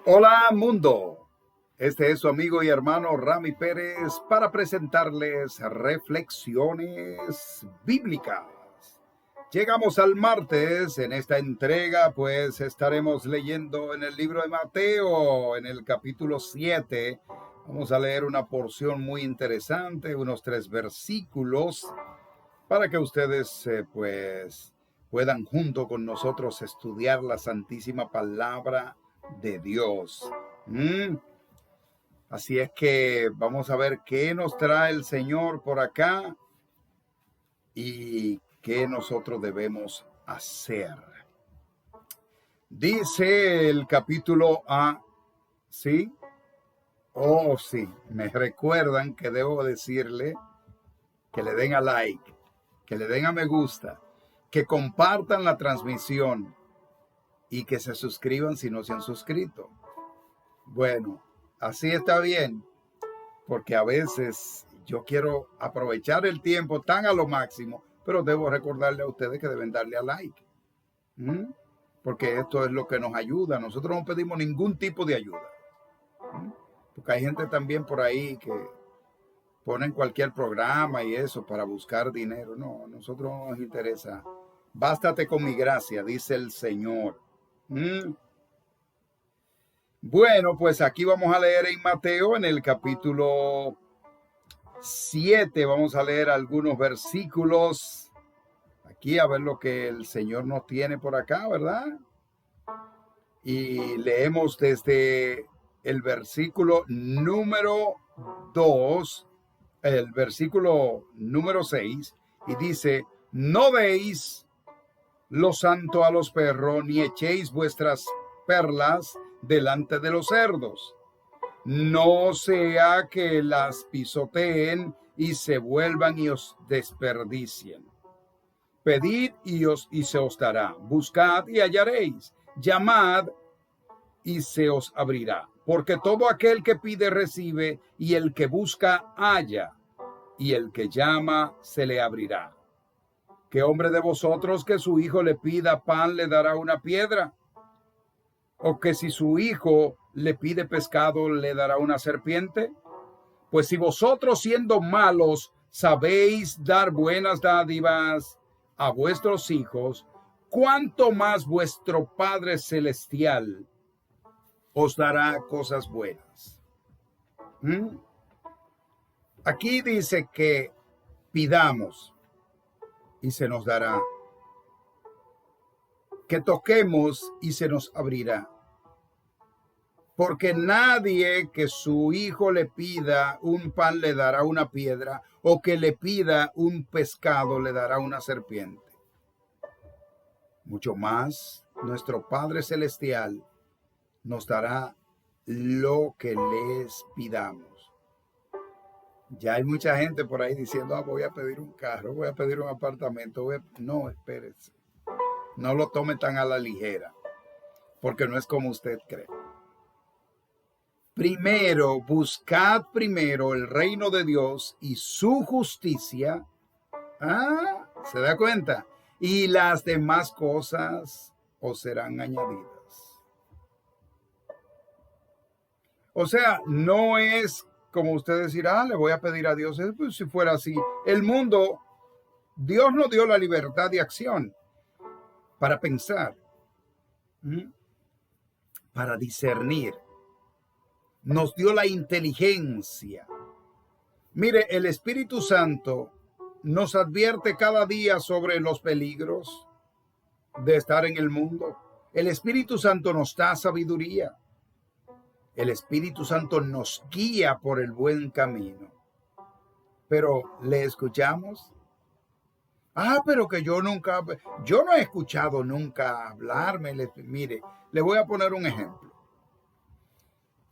Hola mundo, este es su amigo y hermano Rami Pérez para presentarles reflexiones bíblicas. Llegamos al martes, en esta entrega pues estaremos leyendo en el libro de Mateo, en el capítulo 7. Vamos a leer una porción muy interesante, unos 3 versículos, para que ustedes pues puedan junto con nosotros estudiar la santísima palabra de Dios. Así es que vamos a ver qué nos trae el Señor por acá y qué nosotros debemos hacer. Dice el capítulo A, ¿sí? Oh, sí, me recuerdan que debo decirle que le den a like, que le den a me gusta, que compartan la transmisión y que se suscriban si no se han suscrito. Bueno, así está bien, porque a veces yo quiero aprovechar el tiempo tan a lo máximo, pero debo recordarle a ustedes que deben darle a like. Porque esto es lo que nos ayuda. Nosotros no pedimos ningún tipo de ayuda. Porque hay gente también por ahí que ponen cualquier programa y eso para buscar dinero. No, a nosotros no nos interesa. Bástate con mi gracia, dice el Señor. Bueno, pues aquí vamos a leer en Mateo, en el capítulo 7, vamos a leer algunos versículos. Aquí a ver lo que el Señor nos tiene por acá, ¿verdad? Y leemos desde el versículo número 2, el versículo número 6, y dice: no deis lo santo a los perros, ni echéis vuestras perlas delante de los cerdos, no sea que las pisoteen y se vuelvan y os desperdicien. Pedid y se os dará, buscad y hallaréis, llamad y se os abrirá. Porque todo aquel que pide recibe, y el que busca halla, y el que llama se le abrirá. ¿Qué hombre de vosotros que su hijo le pida pan le dará una piedra? ¿O que si su hijo le pide pescado le dará una serpiente? Pues si vosotros, siendo malos, sabéis dar buenas dádivas a vuestros hijos, ¿cuánto más vuestro Padre Celestial os dará cosas buenas? Aquí dice que pidamos y se nos dará, que toquemos y se nos abrirá. Porque nadie que su hijo le pida un pan le dará una piedra, o que le pida un pescado le dará una serpiente. Mucho más, nuestro Padre Celestial nos dará lo que les pidamos. Ya hay mucha gente por ahí diciendo: voy a pedir un carro, voy a pedir un apartamento. No, espérese. No lo tome tan a la ligera, porque no es como usted cree. Primero, buscad primero el reino de Dios y su justicia. ¿Se da cuenta? Y las demás cosas os serán añadidas. O sea, no es como usted decir: le voy a pedir a Dios. Pues, si fuera así, el mundo, Dios nos dio la libertad de acción para pensar, para discernir. Nos dio la inteligencia. Mire, el Espíritu Santo nos advierte cada día sobre los peligros de estar en el mundo. El Espíritu Santo nos da sabiduría. El Espíritu Santo nos guía por el buen camino. Pero, ¿le escuchamos? Pero que yo no he escuchado nunca hablarme. Mire, le voy a poner un ejemplo.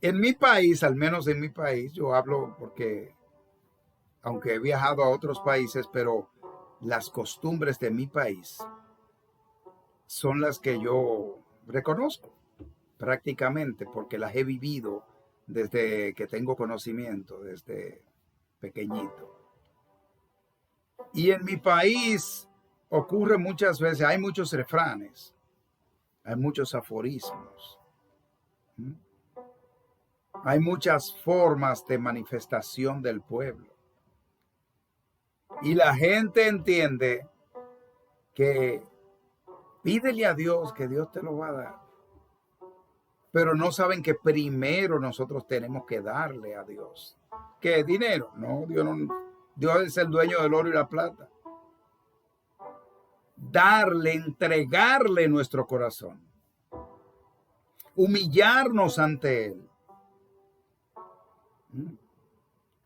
En mi país, al menos en mi país, yo hablo porque, aunque he viajado a otros países, pero las costumbres de mi país son las que yo reconozco prácticamente, porque las he vivido desde que tengo conocimiento, desde pequeñito. Y en mi país ocurre muchas veces, hay muchos refranes, hay muchos aforismos. Hay muchas formas de manifestación del pueblo. Y la gente entiende que pídele a Dios que Dios te lo va a dar. Pero no saben que primero nosotros tenemos que darle a Dios. ¿Qué? Dinero. No, Dios es el dueño del oro y la plata. Darle, entregarle nuestro corazón. Humillarnos ante Él.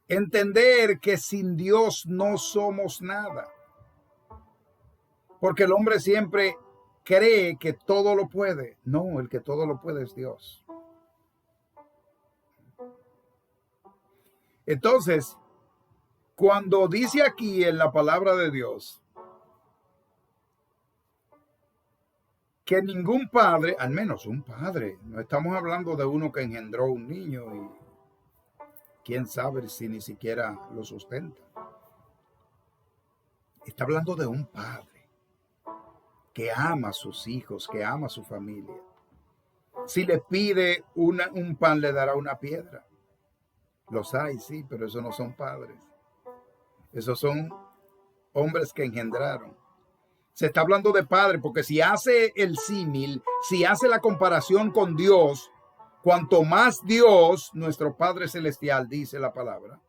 Entender que sin Dios no somos nada. Porque el hombre siempre cree que todo lo puede. No, el que todo lo puede es Dios. Entonces, cuando dice aquí en la palabra de Dios que ningún padre, al menos un padre, no estamos hablando de uno que engendró un niño y quién sabe si ni siquiera lo sustenta. Está hablando de un padre que ama a sus hijos, que ama a su familia. Si le pide un pan, le dará una piedra. Los hay, sí, pero esos no son padres. Esos son hombres que engendraron. Se está hablando de padre, porque si hace el símil, si hace la comparación con Dios, cuanto más Dios, nuestro Padre Celestial, dice la palabra,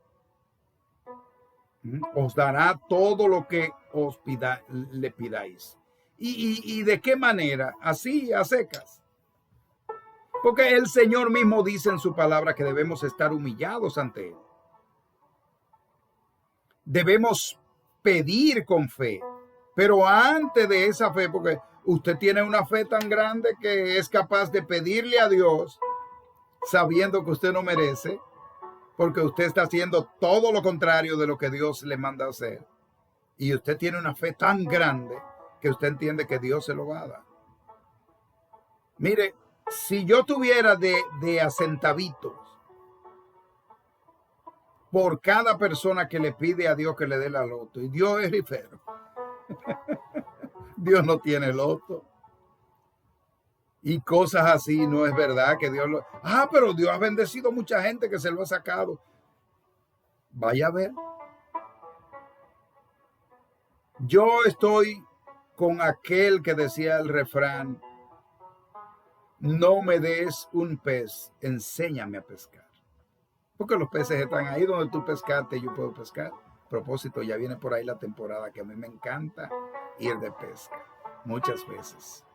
os dará todo lo que le pidáis. ¿Y de qué manera? Así, a secas. Porque el Señor mismo dice en su palabra que debemos estar humillados ante Él. Debemos pedir con fe. Pero antes de esa fe, porque usted tiene una fe tan grande que es capaz de pedirle a Dios sabiendo que usted no merece, porque usted está haciendo todo lo contrario de lo que Dios le manda a hacer. Y usted tiene una fe tan grande que usted entiende que Dios se lo va a dar. Mire, si yo tuviera de a centavitos por cada persona que le pide a Dios que le dé la loto, y Dios es rifero, Dios no tiene loto. Y cosas así, no es verdad que Dios lo... pero Dios ha bendecido a mucha gente que se lo ha sacado. Vaya a ver. Yo estoy con aquel que decía el refrán: no me des un pez, enséñame a pescar. Porque los peces están ahí donde tú pescaste, yo puedo pescar. A propósito, ya viene por ahí la temporada que a mí me encanta ir de pesca, muchas veces.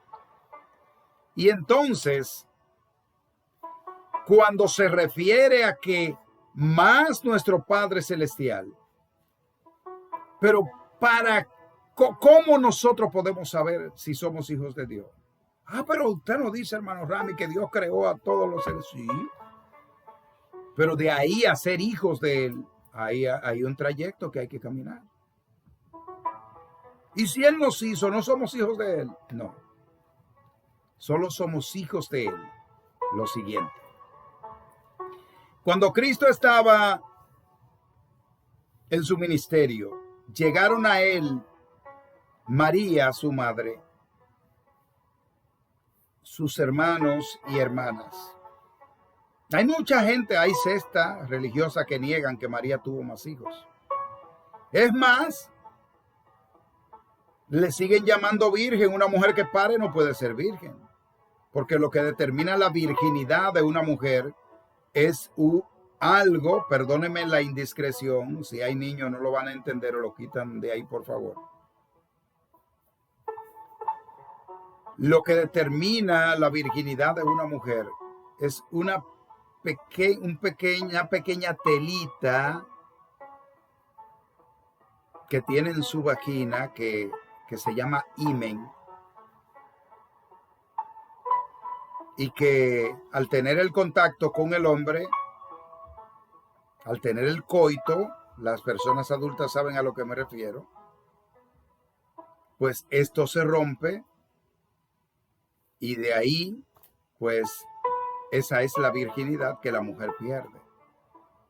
Y entonces, cuando se refiere a que más nuestro Padre Celestial, pero ¿cómo nosotros podemos saber si somos hijos de Dios? Pero usted no dice, hermano Rami, que Dios creó a todos los seres. Sí, pero de ahí a ser hijos de Él, hay un trayecto que hay que caminar. Y si Él nos hizo, ¿no somos hijos de Él? No. Solo somos hijos de Él. Lo siguiente. Cuando Cristo estaba en su ministerio, llegaron a Él María, su madre, sus hermanos y hermanas. Hay mucha gente, hay secta religiosa que niegan que María tuvo más hijos. Es más, le siguen llamando virgen. Una mujer que pare no puede ser virgen, porque lo que determina la virginidad de una mujer es algo, perdónenme la indiscreción, si hay niños no lo van a entender o lo quitan de ahí, por favor. Lo que determina la virginidad de una mujer es una pequeña telita que tiene en su vagina que se llama himen, y que al tener el contacto con el hombre, al tener el coito, las personas adultas saben a lo que me refiero, pues esto se rompe y de ahí, pues esa es la virginidad que la mujer pierde.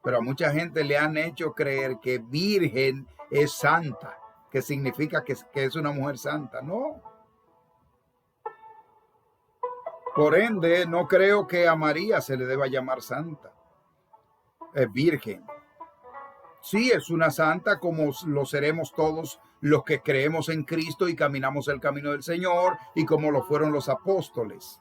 Pero a mucha gente le han hecho creer que virgen es santa, que significa que es una mujer santa. No. Por ende, no creo que a María se le deba llamar santa. es virgen. Sí, es una santa como lo seremos todos los que creemos en Cristo y caminamos el camino del Señor y como lo fueron los apóstoles.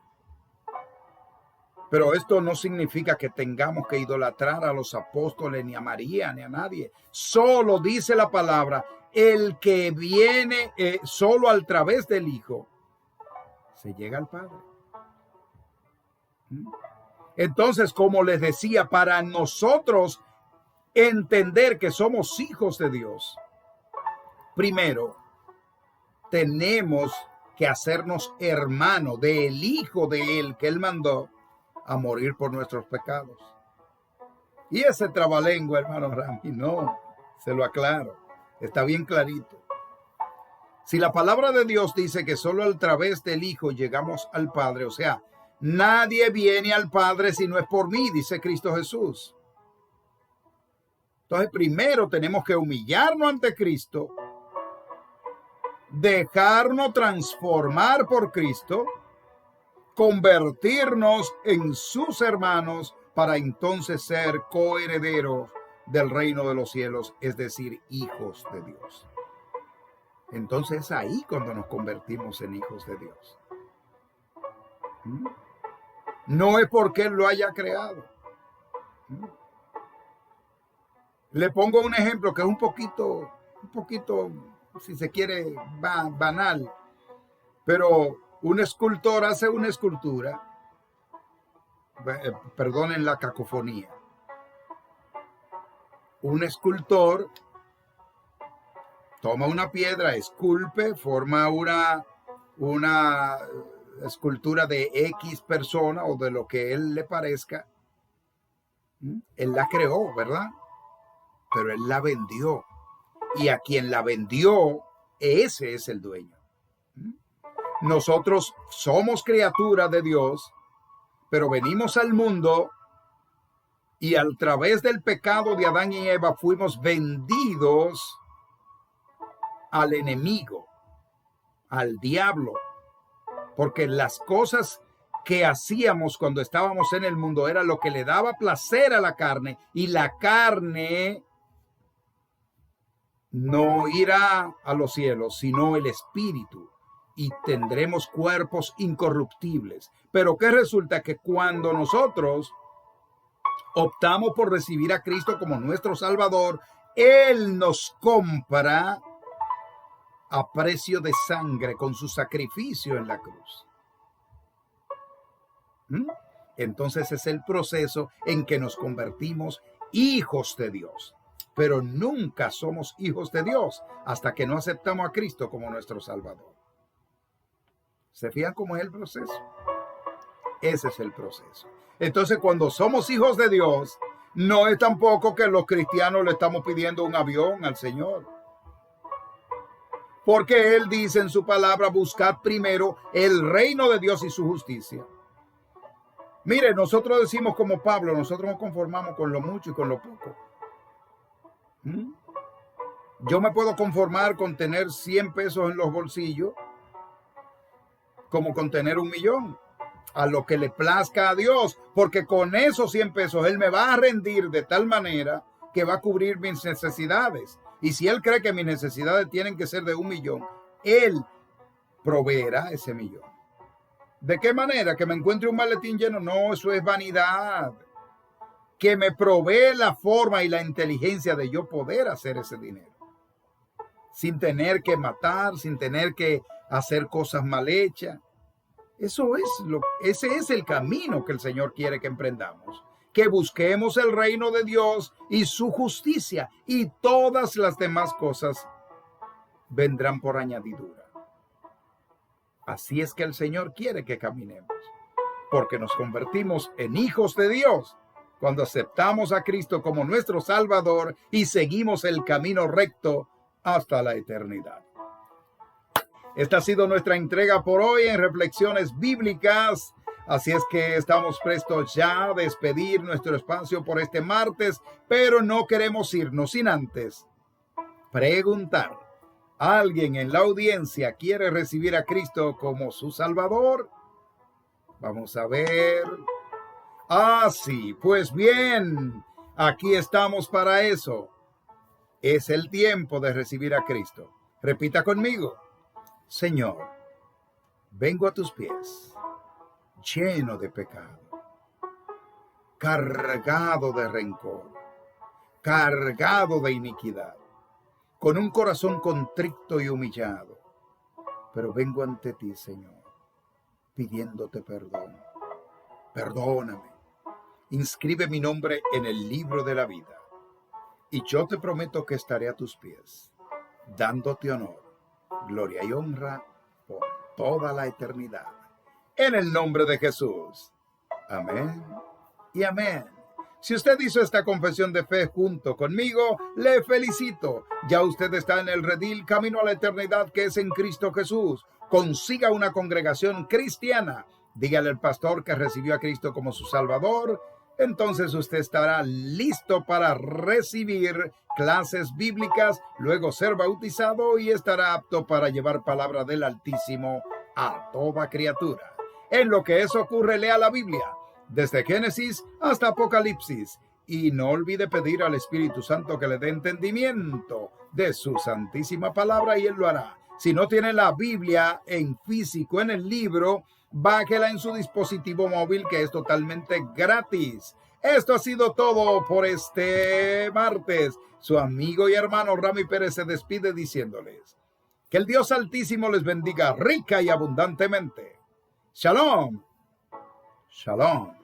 Pero esto no significa que tengamos que idolatrar a los apóstoles, ni a María, ni a nadie. Solo dice la palabra, el que viene solo a través del Hijo, se llega al Padre. Entonces, como les decía, para nosotros entender que somos hijos de Dios, primero tenemos que hacernos hermanos del Hijo de Él que Él mandó a morir por nuestros pecados. Y ese trabalengua, hermano Rami, no, se lo aclaro, está bien clarito. Si la palabra de Dios dice que solo a través del Hijo llegamos al Padre, o sea, nadie viene al Padre si no es por mí, dice Cristo Jesús. Entonces, primero tenemos que humillarnos ante Cristo, dejarnos transformar por Cristo, convertirnos en sus hermanos para entonces ser coherederos del reino de los cielos, es decir, hijos de Dios. Entonces es ahí cuando nos convertimos en hijos de Dios. No es porque Él lo haya creado. Le pongo un ejemplo que es un poquito, si se quiere, banal, pero un escultor hace una escultura, perdonen la cacofonía, un escultor toma una piedra, esculpe, forma una escultura de X persona o de lo que él le parezca. Él la creó, ¿verdad? Pero él la vendió. Y a quien la vendió, ese es el dueño. Nosotros somos criaturas de Dios, pero venimos al mundo y a través del pecado de Adán y Eva fuimos vendidos al enemigo, al diablo, porque las cosas que hacíamos cuando estábamos en el mundo era lo que le daba placer a la carne, y la carne no irá a los cielos, sino el espíritu, y tendremos cuerpos incorruptibles. Pero ¿qué resulta? Que cuando nosotros optamos por recibir a Cristo como nuestro Salvador, Él nos compra a precio de sangre con su sacrificio en la cruz. Entonces es el proceso en que nos convertimos hijos de Dios. Pero nunca somos hijos de Dios hasta que no aceptamos a Cristo como nuestro Salvador. ¿Se fijan cómo es el proceso? Ese es el proceso. Entonces, cuando somos hijos de Dios, no es tampoco que los cristianos le estamos pidiendo un avión al Señor. Porque Él dice en su palabra, buscad primero el reino de Dios y su justicia. Mire, nosotros decimos como Pablo, nosotros nos conformamos con lo mucho y con lo poco. Yo me puedo conformar con tener 100 pesos en los bolsillos como con tener 1,000,000, a lo que le plazca a Dios, porque con esos 100 pesos Él me va a rendir de tal manera que va a cubrir mis necesidades. Y si Él cree que mis necesidades tienen que ser de 1,000,000, Él proveerá ese 1,000,000. ¿De qué manera? ¿Que me encuentre un maletín lleno? No, eso es vanidad. Que me provee la forma y la inteligencia de yo poder hacer ese dinero, sin tener que matar, sin tener que hacer cosas mal hechas. Ese es el camino que el Señor quiere que emprendamos. Que busquemos el reino de Dios y su justicia, y todas las demás cosas vendrán por añadidura. Así es que el Señor quiere que caminemos, porque nos convertimos en hijos de Dios cuando aceptamos a Cristo como nuestro Salvador y seguimos el camino recto hasta la eternidad. Esta ha sido nuestra entrega por hoy en Reflexiones Bíblicas. Así es que estamos prestos ya a despedir nuestro espacio por este martes, pero no queremos irnos sin antes preguntar. ¿Alguien en la audiencia quiere recibir a Cristo como su Salvador? Vamos a ver. Sí, pues bien. Aquí estamos para eso. Es el tiempo de recibir a Cristo. Repita conmigo: Señor, vengo a tus pies, lleno de pecado, cargado de rencor, cargado de iniquidad, con un corazón contrito y humillado. Pero vengo ante ti, Señor, pidiéndote perdón. Perdóname. Inscribe mi nombre en el libro de la vida. Y yo te prometo que estaré a tus pies, dándote honor, gloria y honra por toda la eternidad. En el nombre de Jesús. Amén y amén. Si usted hizo esta confesión de fe junto conmigo, le felicito. Ya usted está en el redil camino a la eternidad que es en Cristo Jesús. Consiga una congregación cristiana. Dígale al pastor que recibió a Cristo como su Salvador. Entonces usted estará listo para recibir clases bíblicas, luego ser bautizado y estará apto para llevar palabra del Altísimo a toda criatura. En lo que eso ocurre, lea la Biblia, desde Génesis hasta Apocalipsis, y no olvide pedir al Espíritu Santo que le dé entendimiento de su santísima palabra, y Él lo hará. Si no tiene la Biblia en físico, en el libro, bájela en su dispositivo móvil, que es totalmente gratis. Esto ha sido todo por este martes. Su amigo y hermano Rami Pérez se despide diciéndoles que el Dios Altísimo les bendiga rica y abundantemente. Shalom. Shalom.